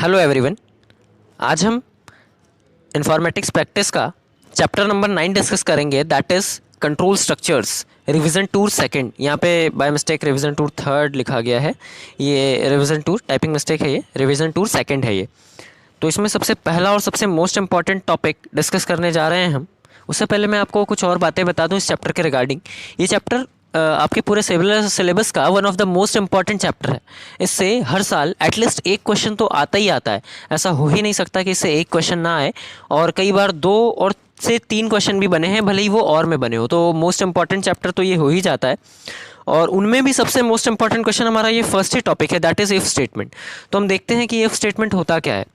Hello everyone. आज हम informatics practice का चैप्टर नंबर 9 डिस्कस करेंगे, that is control structures, revision tour second. यहाँ पे by mistake revision tour third लिखा गया है, ये रिवीजन टूर टाइपिंग मिस्टेक है, ये रिवीजन टूर सेकंड है ये। तो इसमें सबसे पहला और सबसे मोस्ट इंपॉर्टेंट टॉपिक डिस्कस करने जा रहे हैं हम। उससे पहले मैं आपको कुछ और बातें बता दूं इस चैप्टर के रिगार्डिंग। ये चैप्टर आपके पूरे सिलेबस का one of the most important chapter है। इससे हर साल एटलीस्ट एक क्वेश्चन तो आता ही आता है, ऐसा हो ही नहीं सकता कि इससे एक क्वेश्चन ना आए। और कई बार 2 और से 3 क्वेश्चन भी बने हैं, भले ही वो और में बने हो। तो मोस्ट इंपॉर्टेंट चैप्टर तो ये हो ही जाता है। और उनमें भी सबसे मोस्ट इंपॉर्टेंट क्वेश्चन हमारा ये फर्स्ट ही टॉपिक है, दैट इज़ इफ स्टेटमेंट। तो हम देखते हैं कि इफ स्टेटमेंट होता क्या है।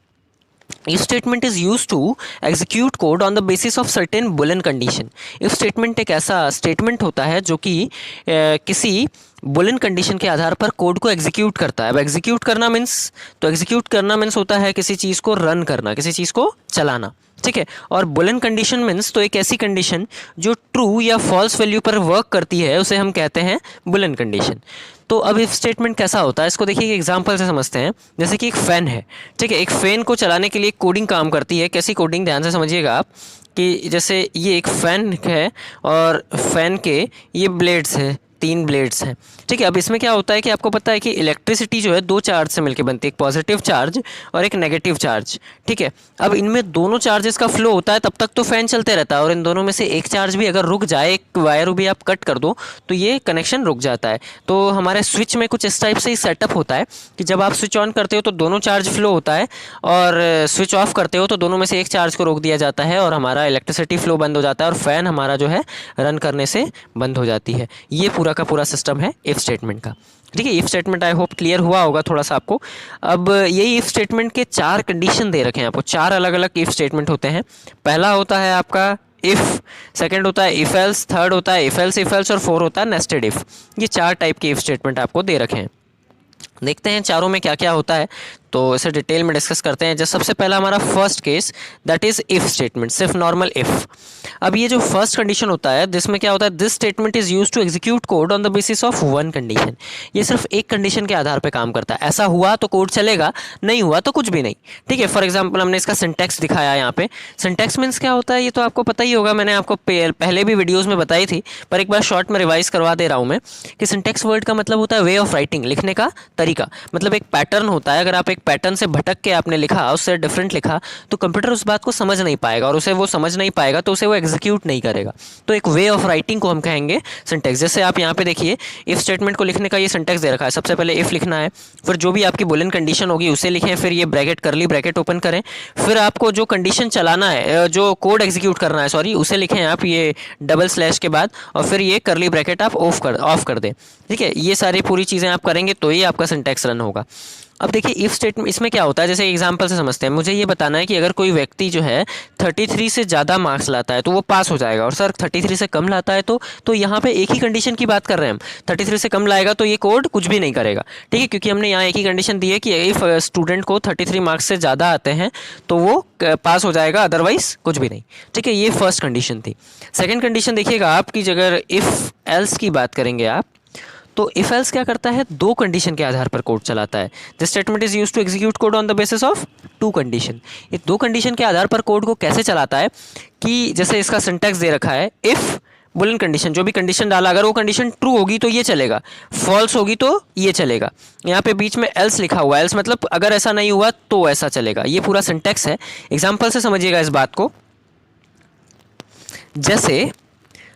If statement is used to execute code on the basis of certain boolean condition। if statement एक ऐसा statement होता है जो कि किसी boolean condition के आधार पर कोड को एग्जीक्यूट करता है। अब एग्जीक्यूट करना मीन्स, तो एग्जीक्यूट करना मीन्स होता है किसी चीज़ को रन करना, किसी चीज़ को चलाना, ठीक है। और बुलियन कंडीशन मीन्स तो एक ऐसी कंडीशन जो ट्रू या फॉल्स वैल्यू पर वर्क करती है, उसे हम कहते हैं बुलियन कंडीशन। तो अब इफ स्टेटमेंट कैसा होता है, इसको देखिए एक एग्जांपल से समझते हैं। जैसे कि एक फ़ैन है, ठीक है। एक फ़ैन को चलाने के लिए कोडिंग काम करती है। कैसी कोडिंग, ध्यान से समझिएगा आप, कि जैसे ये एक फ़ैन है और फ़ैन के ये ब्लेड्स हैं, 3 ब्लेड्स हैं, ठीक है। अब इसमें क्या होता है कि आपको पता है कि इलेक्ट्रिसिटी जो है 2 चार्ज से मिलकर बनती है, एक पॉजिटिव चार्ज और एक नेगेटिव चार्ज, ठीक है। अब इनमें दोनों चार्जेस का फ्लो होता है, तब तक तो फ़ैन चलते रहता है। और इन दोनों में से एक चार्ज भी अगर रुक जाए, एक वायर भी आप कट कर दो, तो ये कनेक्शन रुक जाता है। तो हमारे स्विच में कुछ इस टाइप से ही सेटअप होता है कि जब आप स्विच ऑन करते हो तो दोनों चार्ज फ्लो होता है, और स्विच ऑफ करते हो तो दोनों में से एक चार्ज को रोक दिया जाता है, और हमारा इलेक्ट्रिसिटी फ्लो बंद हो जाता है, और फ़ैन हमारा जो है रन करने से बंद हो जाती है। ये पूरा का पूरा सिस्टम है इफ स्टेटमेंट का, ठीक है। If statement I hope clear हुआ होगा थोड़ा सा आपको। अब यही इफ स्टेटमेंट के 4 कंडीशन दे रखे हैं आपको। 4 अलग अलग इफ स्टेटमेंट होते हैं। पहला होता है आपका इफ, सेकंड होता है इफ एल्स, थर्ड होता है इफ एल्स, और 4 होता है नेस्टेड इफ। ये 4 टाइप के इफ स्टेटमेंट आपको दे रखे हैं। देखते हैं चारों में क्या क्या होता है, तो इसे डिटेल में डिस्कस करते हैं। जैसे सबसे पहला हमारा first case, that is if statement, सिर्फ नॉर्मल इफ़। अब ये जो फर्स्ट कंडीशन होता है, जिसमें क्या होता है, this statement is used to execute code on the basis of one condition. ये सिर्फ एक कंडीशन के आधार पर काम करता है। ऐसा हुआ तो कोड चलेगा, नहीं हुआ तो कुछ भी नहीं, ठीक है। फॉर एग्जाम्पल हमने इसका सिंटैक्स दिखाया यहाँ पे। सिंटैक्स मीन्स क्या होता है ये तो आपको पता ही होगा, मैंने आपको पहले भी वीडियोज़ में बताई थी, पर एक बार शॉर्ट में रिवाइज करवा दे रहा हूँ मैं, कि सिंटैक्स वर्ड का मतलब होता है वे ऑफ राइटिंग, लिखने का तरीका। मतलब एक पैटर्न होता है, अगर आप एक पैटर्न से भटक के आपने लिखा, उससे डिफरेंट लिखा, तो कंप्यूटर उस बात को समझ नहीं पाएगा, और उसे वो समझ नहीं पाएगा तो उसे वो एग्जीक्यूट नहीं करेगा। तो एक वे ऑफ राइटिंग को हम कहेंगे सिंटैक्स। जैसे आप यहाँ पे देखिए, इफ स्टेटमेंट को लिखने का ये सिंटैक्स दे रखा है। सबसे पहले इफ लिखना है, फिर जो भी आपकी बुलियन कंडीशन होगी उसे लिखें, फिर ये ब्रैकेट करली ब्रैकेट ओपन करें, फिर आपको जो कंडीशन चलाना है, जो कोड एग्जीक्यूट करना है सॉरी, उसे लिखें आप ये डबल स्लैश के बाद, और फिर ये करली ब्रैकेट आप ऑफ कर दें, ठीक है। ये सारी पूरी चीज़ें आप करेंगे तो ही आपका सिंटैक्स रन होगा। अब देखिए इफ स्टेटमेंट, इसमें क्या होता है, जैसे एग्जांपल से समझते हैं। मुझे ये बताना है कि अगर कोई व्यक्ति जो है 33 से ज़्यादा मार्क्स लाता है तो वो पास हो जाएगा, और सर 33 से कम लाता है तो यहाँ पे एक ही कंडीशन की बात कर रहे हैं हम। 33 से कम लाएगा तो ये कोड कुछ भी नहीं करेगा, ठीक है, क्योंकि हमने यहाँ एक ही कंडीशन दी है कि इफ स्टूडेंट को 33 मार्क्स से ज़्यादा आते हैं तो वो पास हो जाएगा, अदरवाइज कुछ भी नहीं, ठीक है। ये फर्स्ट कंडीशन थी। सेकेंड कंडीशन देखिएगा आपकी, अगर इफ़ एल्स की बात करेंगे आप, तो इफ एल्स क्या करता है, 2 कंडीशन के आधार पर कोड चलाता है। This statement is used to execute code on the basis of 2 condition. ये 2 कंडीशन के आधार पर कोड को कैसे चलाता है, कि जैसे इसका सिंटैक्स दे रखा है, इफ बुलियन कंडीशन, जो भी कंडीशन डाला, अगर वो कंडीशन ट्रू होगी तो ये चलेगा, फॉल्स होगी तो ये चलेगा। यहाँ पे बीच में एल्स लिखा हुआ है, एल्स मतलब अगर ऐसा नहीं हुआ तो ऐसा चलेगा। ये पूरा सिंटैक्स है। एग्जाम्पल से समझिएगा इस बात को। जैसे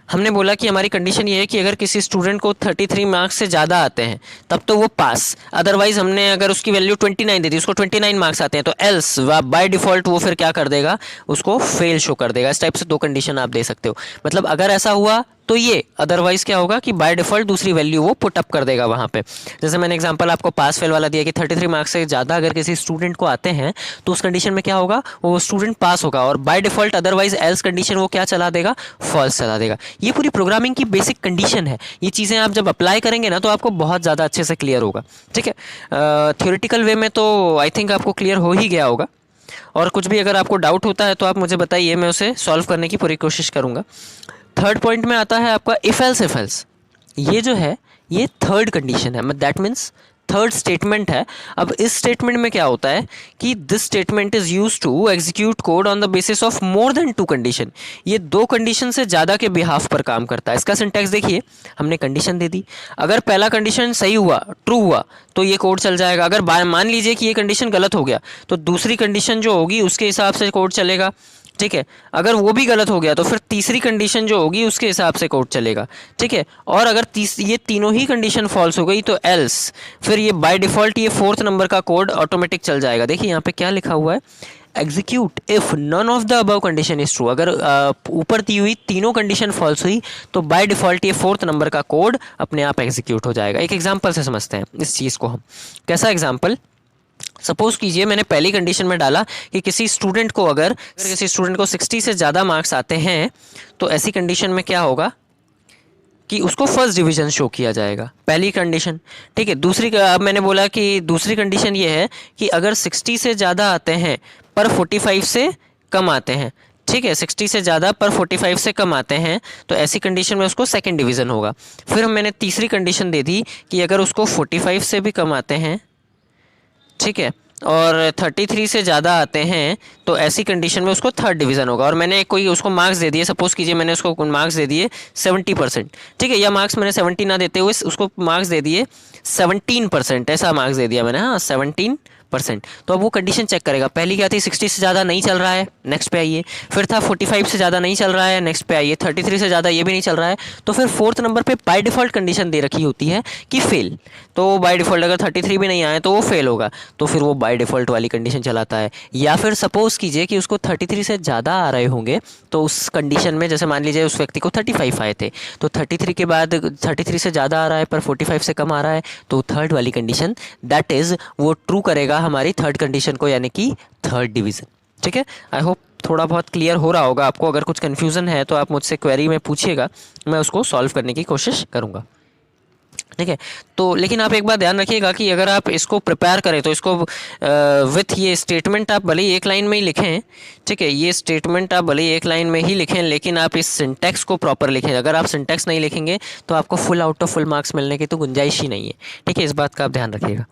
हमने बोला कि हमारी कंडीशन ये है कि अगर किसी स्टूडेंट को 33 मार्क्स से ज़्यादा आते हैं तब तो वो पास, अदरवाइज हमने अगर उसकी वैल्यू 29 दे दी, उसको 29 मार्क्स आते हैं, तो एल्स बाय डिफ़ॉल्ट वो फिर क्या कर देगा, उसको फेल शो कर देगा। इस टाइप से 2 कंडीशन आप दे सकते हो। मतलब अगर ऐसा हुआ तो ये, अदरवाइज क्या होगा कि बाय डिफ़ॉल्ट दूसरी वैल्यू वो पुट अप कर देगा वहाँ पे। जैसे मैंने एग्जांपल आपको पास फेल वाला दिया कि 33 मार्क्स से ज़्यादा अगर किसी स्टूडेंट को आते हैं तो उस कंडीशन में क्या होगा, वो स्टूडेंट पास होगा, और by default otherwise else condition वो क्या चला देगा, फॉल्स चला देगा। ये पूरी प्रोग्रामिंग की बेसिक कंडीशन है। ये चीज़ें आप जब अप्लाई करेंगे ना तो आपको बहुत ज़्यादा अच्छे से क्लियर होगा, ठीक है। थ्योरेटिकल वे में तो आई थिंक आपको क्लियर हो ही गया होगा, और कुछ भी अगर आपको डाउट होता है तो आप मुझे बताइए, मैं उसे सॉल्व करने की पूरी कोशिश करूँगा। थर्ड पॉइंट में आता है आपका इफ एल्स। ये जो है ये थर्ड कंडीशन है, दैट मीन्स थर्ड स्टेटमेंट है। अब इस स्टेटमेंट में क्या होता है कि this statement is use to execute code on the basis of more than two condition. ये दो कंडीशन से ज़्यादा के बिहाफ पर काम करता है। इसका सिंटैक्स देखिए, हमने कंडीशन दे दी, अगर पहला कंडीशन सही हुआ, ट्रू हुआ, तो ये कोड चल जाएगा। अगर मान लीजिए कि ये कंडीशन गलत हो गया तो दूसरी कंडीशन जो होगी उसके हिसाब से कोड चलेगा, ठीक है। अगर वो भी गलत हो गया तो फिर तीसरी कंडीशन जो होगी उसके हिसाब से कोड चलेगा, ठीक है। और अगर ये तीनों ही कंडीशन फॉल्स हो गई तो एल्स, फिर ये बाय डिफ़ॉल्ट ये फोर्थ नंबर का कोड ऑटोमेटिक चल जाएगा। देखिए यहाँ पे क्या लिखा हुआ है, execute if none of the above condition is true. अगर ऊपर दी हुई तीनों कंडीशन फॉल्स हुई तो बाय डिफ़ॉल्ट ये फोर्थ नंबर का कोड अपने आप एग्जीक्यूट हो जाएगा। एक एग्जांपल से समझते हैं इस चीज़ को हम। कैसा एग्जांपल? सपोज कीजिए मैंने पहली कंडीशन में डाला कि किसी स्टूडेंट को अगर किसी स्टूडेंट को 60 से ज़्यादा मार्क्स आते हैं तो ऐसी कंडीशन में क्या होगा कि उसको फर्स्ट डिवीज़न शो किया जाएगा, पहली कंडीशन, ठीक है। दूसरी, अब मैंने बोला कि दूसरी कंडीशन ये है कि अगर 60 से ज़्यादा आते हैं पर 45 से कम आते हैं, ठीक है, 60 से ज़्यादा पर 45 से कम आते हैं तो ऐसी कंडीशन में उसको सेकंड डिवीज़न होगा। फिर मैंने तीसरी कंडीशन दे दी कि अगर उसको 45 से भी कम आते हैं, ठीक है, और 33 से ज़्यादा आते हैं तो ऐसी कंडीशन में उसको थर्ड डिवीज़न होगा। और मैंने कोई उसको मार्क्स दे दिए, सपोज़ कीजिए मैंने उसको मार्क्स दे दिए 70%, ठीक है, या मार्क्स मैंने 70 ना देते हुए उसको मार्क्स दे दिए 17%, ऐसा मार्क्स दे दिया मैंने, हाँ 17%। तो अब वो कंडीशन चेक करेगा, पहली क्या थी 60 से ज़्यादा नहीं चल रहा है, नेक्स्ट पे आइए। फिर था 45 से ज़्यादा नहीं चल रहा है, नेक्स्ट पे आइए। 33 से ज़्यादा ये भी नहीं चल रहा है, तो फिर फोर्थ नंबर पे बाय डिफ़ॉल्ट कंडीशन दे रखी होती है कि फेल। तो बाय डिफ़ॉल्ट अगर 33 भी नहीं आए तो वो फेल होगा, तो फिर वो बाय डिफ़ॉल्ट वाली कंडीशन चलाता है। या फिर सपोज़ कीजिए कि उसको 33 से ज़्यादा आ रहे होंगे तो उस कंडीशन में, जैसे मान लीजिए उस व्यक्ति को 35 आए थे तो 33 के बाद 33 से ज़्यादा आ रहा है पर 45 से कम आ रहा है तो थर्ड वाली कंडीशन दैट इज़ वो ट्रू करेगा हमारी थर्ड कंडीशन को, यानी कि थर्ड डिवीज़न, ठीक है। आई होप थोड़ा बहुत क्लियर हो रहा होगा आपको। अगर कुछ कन्फ्यूज़न है तो आप मुझसे क्वेरी में पूछिएगा, मैं उसको सॉल्व करने की कोशिश करूँगा, ठीक है। तो लेकिन आप एक बात ध्यान रखिएगा कि अगर आप इसको प्रिपेयर करें तो इसको विथ ये स्टेटमेंट आप भले ही एक लाइन में ही लिखें, ठीक है, ये स्टेटमेंट आप भले ही एक लाइन में ही लिखें, लेकिन आप इस सिंटैक्स को प्रॉपर लिखें। अगर आप सिंटैक्स नहीं लिखेंगे तो आपको full out of full marks मिलने की तो गुंजाइश ही नहीं है, ठीक है, इस बात का आप ध्यान रखिएगा।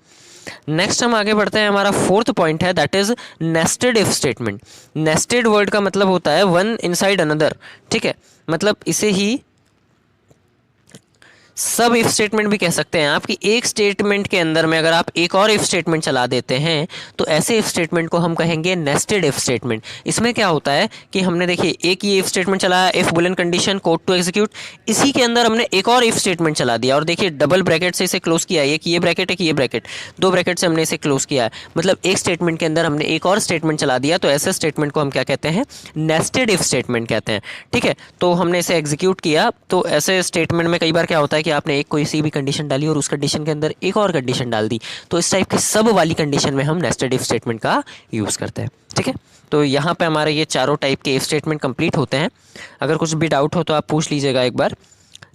नेक्स्ट हम आगे बढ़ते हैं, हमारा फोर्थ पॉइंट है that is nested if statement. Nested word का मतलब होता है वन इनसाइड अनदर, ठीक है, मतलब इसे ही सब इफ स्टेटमेंट भी कह सकते हैं आप, कि एक स्टेटमेंट के अंदर में अगर आप एक और इफ स्टेटमेंट चला देते हैं तो ऐसे इफ स्टेटमेंट को हम कहेंगे नेस्टेड इफ स्टेटमेंट। इसमें क्या होता है कि हमने देखिए एक ही इफ स्टेटमेंट चलाया, if boolean condition code to execute, इसी के अंदर हमने एक और इफ स्टेटमेंट चला दिया और देखिए डबल ब्रैकेट से इसे क्लोज किया है, एक ये ब्रैकेट एक ये ब्रैकेट, दो ब्रैकेट से हमने इसे क्लोज किया है, मतलब एक स्टेटमेंट के अंदर हमने एक और स्टेटमेंट चला दिया, तो ऐसे स्टेटमेंट को हम क्या कहते हैं, नेस्टेड इफ स्टेटमेंट कहते हैं, ठीक है। तो हमने इसे एग्जीक्यूट किया, तो ऐसे स्टेटमेंट में कई बार क्या होता है कि आपने एक कोई सी भी कंडीशन डाली और उस कंडीशन के अंदर एक और कंडीशन डाल दी, तो इस टाइप की सब वाली कंडीशन में हम नेस्टेड इफ स्टेटमेंट का यूज़ करते हैं, ठीक है। तो यहाँ पे हमारे ये चारों टाइप के इफ स्टेटमेंट कंप्लीट होते हैं। अगर कुछ भी डाउट हो तो आप पूछ लीजिएगा एक बार।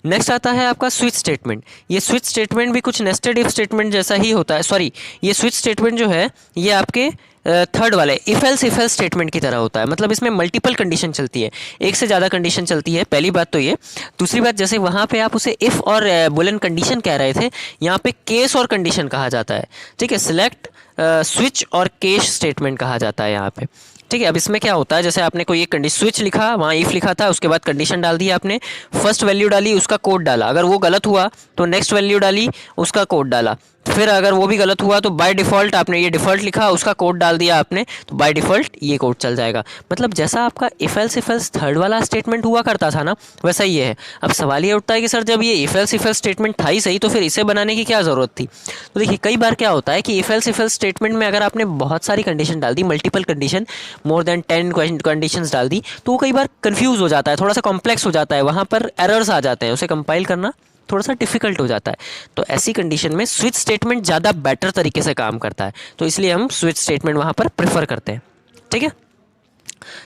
नेक्स्ट आता है आपका स्विच स्टेटमेंट। ये स्विच स्टेटमेंट भी कुछ नेस्टेड इफ स्टेटमेंट जैसा ही होता है, सॉरी, ये स्विच स्टेटमेंट जो है ये आपके थर्ड वाले इफ एल्स स्टेटमेंट की तरह होता है। मतलब इसमें मल्टीपल कंडीशन चलती है, एक से ज़्यादा कंडीशन चलती है, पहली बात तो ये। दूसरी बात, जैसे वहाँ पे आप उसे इफ़ और बुलियन कंडीशन कह रहे थे, यहाँ पे केस और कंडीशन कहा जाता है, ठीक है। सिलेक्ट, स्विच और केस स्टेटमेंट कहा जाता है यहाँ पे, ठीक है। अब इसमें क्या होता है, जैसे आपने कोई एक कंडीशन स्विच लिखा, वहाँ इफ़ लिखा था, उसके बाद कंडीशन डाल दी आपने, फर्स्ट वैल्यू डाली, उसका कोड डाला, अगर वो गलत हुआ तो नेक्स्ट वैल्यू डाली, उसका कोड डाला, फिर अगर वो भी गलत हुआ तो बाय डिफ़ॉल्ट आपने ये डिफ़ॉल्ट लिखा, उसका कोड डाल दिया आपने, तो बाय डिफ़ॉल्ट ये कोड चल जाएगा। मतलब जैसा आपका इफ एल्स थर्ड वाला स्टेटमेंट हुआ करता था ना, वैसा ही है। अब सवाल ये उठता है कि सर जब ये इफ एल्स स्टेटमेंट था ही सही तो फिर इसे बनाने की क्या ज़रूरत थी। तो देखिए कई बार क्या होता है कि इफ एल्स स्टेटमेंट में अगर आपने बहुत सारी कंडीशन डाल दी, multiple condition, more than 10 conditions डाल दी, तो वो कई बार कंफ्यूज हो जाता है, थोड़ा सा कॉम्प्लेक्स हो जाता है, वहाँ पर एरर्स आ जाते हैं, उसे कंपाइल करना थोड़ा सा डिफिकल्ट हो जाता है। तो ऐसी कंडीशन में स्विच स्टेटमेंट ज़्यादा बेटर तरीके से काम करता है, तो इसलिए हम स्विच स्टेटमेंट वहाँ पर प्रेफर करते हैं, ठीक है।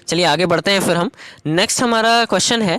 चलिए आगे बढ़ते हैं फिर हम। नेक्स्ट हमारा क्वेश्चन है,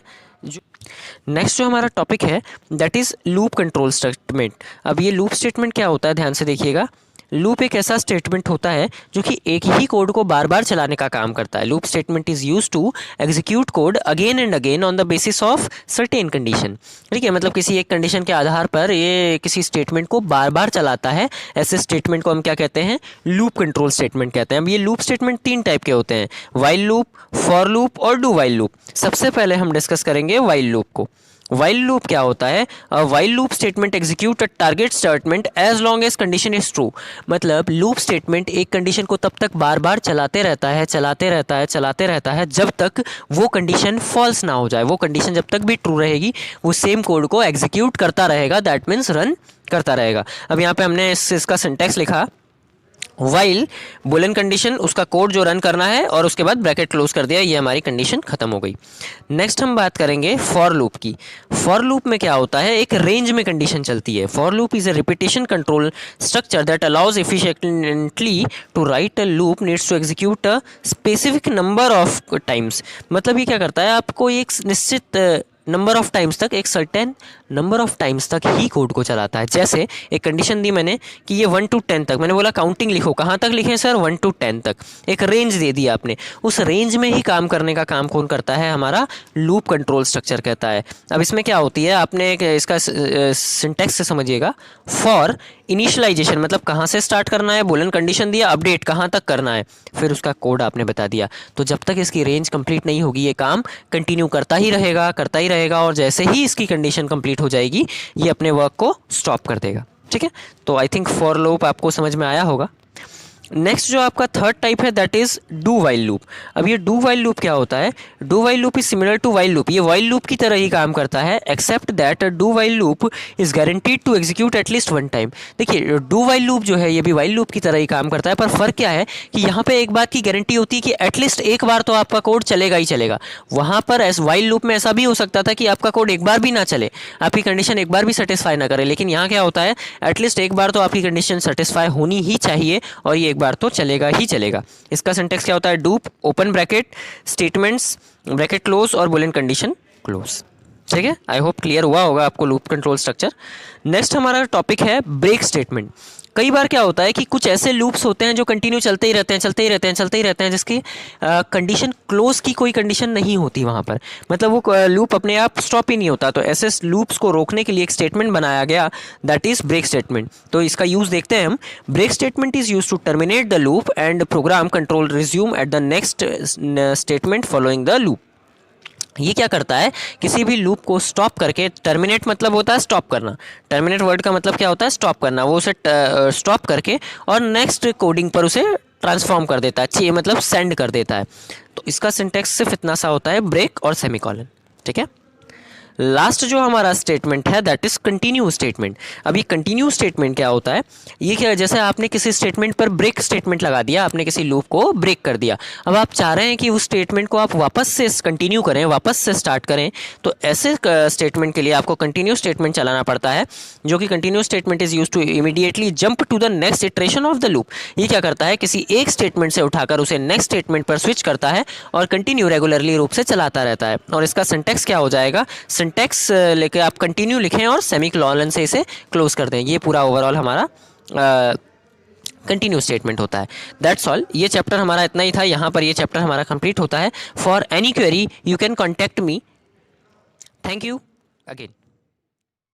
नेक्स्ट जो हमारा टॉपिक है that is loop control statement. अब ये लूप स्टेटमेंट क्या होता है, ध्यान से देखिएगा। लूप एक ऐसा स्टेटमेंट होता है जो कि एक ही कोड को बार बार चलाने का काम करता है। Loop statement is use to execute code again and again on the basis of certain condition. ठीक है, मतलब किसी एक कंडीशन के आधार पर ये किसी स्टेटमेंट को बार बार चलाता है। ऐसे स्टेटमेंट को हम क्या कहते हैं, लूप कंट्रोल स्टेटमेंट कहते हैं। अब ये लूप स्टेटमेंट 3 टाइप के होते हैं, व्हाइल लूप, फॉर लूप और डू व्हाइल लूप। सबसे पहले हम डिस्कस करेंगे व्हाइल लूप को। व्हाइल लूप क्या होता है, while loop statement execute a target statement as long as condition is true. मतलब लूप स्टेटमेंट एक कंडीशन को तब तक बार बार चलाते रहता है, चलाते रहता है, चलाते रहता है जब तक वो कंडीशन फॉल्स ना हो जाए। वो कंडीशन जब तक भी ट्रू रहेगी वो सेम कोड को एग्जीक्यूट करता रहेगा, दैट मीन्स रन करता रहेगा। अब यहाँ पे हमने इसका सिंटैक्स लिखा, वाइल बुलियन कंडीशन, उसका कोड जो रन करना है और उसके बाद ब्रैकेट क्लोज कर दिया, ये हमारी कंडीशन खत्म हो गई। नेक्स्ट हम बात करेंगे फॉर लूप की। फॉर लूप में क्या होता है, एक रेंज में कंडीशन चलती है। For loop is a repetition control structure that allows efficiently to write a loop needs to execute a specific number of times. मतलब ये क्या करता है, आपको एक निश्चित नंबर ऑफ टाइम्स तक, एक सर्टेन नंबर ऑफ टाइम्स तक ही कोड को चलाता है। जैसे एक कंडीशन दी मैंने कि ये 1 to 10 तक, मैंने बोला काउंटिंग लिखो, कहाँ तक लिखें सर, 1 to 10 तक। एक रेंज दे दी आपने, उस रेंज में ही काम करने का काम कौन करता है, हमारा लूप कंट्रोल स्ट्रक्चर कहता है। अब इसमें क्या होती है, आपने इसका सिंटैक्स से समझिएगा। फॉर इनिशियलाइजेशन मतलब कहाँ से स्टार्ट करना है, बुलियन कंडीशन दिया, अपडेट कहाँ तक करना है, फिर उसका कोड आपने बता दिया। तो जब तक इसकी रेंज कंप्लीट नहीं होगी ये काम कंटिन्यू करता ही रहेगा, करता ही रहेगा, और जैसे ही इसकी कंडीशन कंप्लीट हो जाएगी ये अपने वर्क को स्टॉप कर देगा। ठीक है, तो आई थिंक फॉर लूप आपको समझ में आया होगा। नेक्स्ट जो आपका थर्ड टाइप है that is do while loop. अब ये डू वाइल लूप क्या होता है, do while loop is similar to while loop. ये वाइल लूप की तरह ही काम करता है except that do while loop is guaranteed to execute at least 1 time. देखिए डू वाइल लूप जो है ये भी वाइल लूप की तरह ही काम करता है, पर फर्क क्या है कि यहाँ पे एक बात की गारंटी होती है कि एटलीस्ट एक बार तो आपका कोड चलेगा ही चलेगा। वहाँ पर वाइल लूप में ऐसा भी हो सकता था कि आपका कोड एक बार भी ना चले, आपकी कंडीशन एक बार भी सेटिस्फाई ना करे, लेकिन यहाँ क्या होता है, एटलीस्ट एक बार तो आपकी कंडीशन सेटिस्फाई होनी ही चाहिए और ये एक बार तो चलेगा ही चलेगा। इसका सिंटैक्स क्या होता है, do open bracket statements bracket close और बुलियन कंडीशन क्लोज। ठीक है, आई होप क्लियर हुआ होगा आपको लूप कंट्रोल स्ट्रक्चर। नेक्स्ट हमारा टॉपिक है ब्रेक स्टेटमेंट। कई बार क्या होता है कि कुछ ऐसे लूप्स होते हैं जो कंटिन्यू चलते ही रहते हैं, चलते ही रहते हैं, चलते ही रहते हैं, जिसकी कंडीशन क्लोज की कोई कंडीशन नहीं होती वहाँ पर, मतलब वो लूप अपने आप स्टॉप ही नहीं होता। तो ऐसे लूप्स को रोकने के लिए एक स्टेटमेंट बनाया गया दैट इज ब्रेक स्टेटमेंट। तो इसका यूज़ देखते हैं हम। Break statement is use to terminate the loop and program control resume at the next statement following the loop. ये क्या करता है, किसी भी लूप को स्टॉप करके, टर्मिनेट मतलब होता है स्टॉप करना, टर्मिनेट वर्ड का मतलब क्या होता है, स्टॉप करना, वो उसे स्टॉप करके और नेक्स्ट कोडिंग पर उसे ट्रांसफॉर्म कर देता है, चाहिए मतलब सेंड कर देता है। तो इसका सिंटैक्स सिर्फ इतना सा होता है, ब्रेक और सेमीकोलन। ठीक है, लास्ट जो हमारा स्टेटमेंट है दैट इज कंटिन्यू स्टेटमेंट। अब ये कंटिन्यू स्टेटमेंट क्या होता है, ये क्या, जैसे आपने किसी स्टेटमेंट पर ब्रेक स्टेटमेंट लगा दिया, आपने किसी लूप को ब्रेक कर दिया, अब आप चाह रहे हैं कि उस स्टेटमेंट को आप वापस से कंटिन्यू करें, वापस से स्टार्ट करें, तो ऐसे स्टेटमेंट के लिए आपको कंटिन्यू स्टेटमेंट चलाना पड़ता है, जो कि continue statement is use to immediately jump to the next iteration of the loop. ये क्या करता है, किसी एक स्टेटमेंट से उठाकर उसे नेक्स्ट स्टेटमेंट पर स्विच करता है और कंटिन्यू रेगुलरली रूप से चलाता रहता है। और इसका सिंटैक्स क्या हो जाएगा, सिंटैक्स लेके आप कंटिन्यू लिखें और सेमीकोलन से इसे क्लोज कर दें। ये पूरा ओवरऑल हमारा कंटिन्यू स्टेटमेंट होता है। दैट्स ऑल, ये चैप्टर हमारा इतना ही था, यहाँ पर ये चैप्टर हमारा कंप्लीट होता है। For any query you can contact me. Thank you again.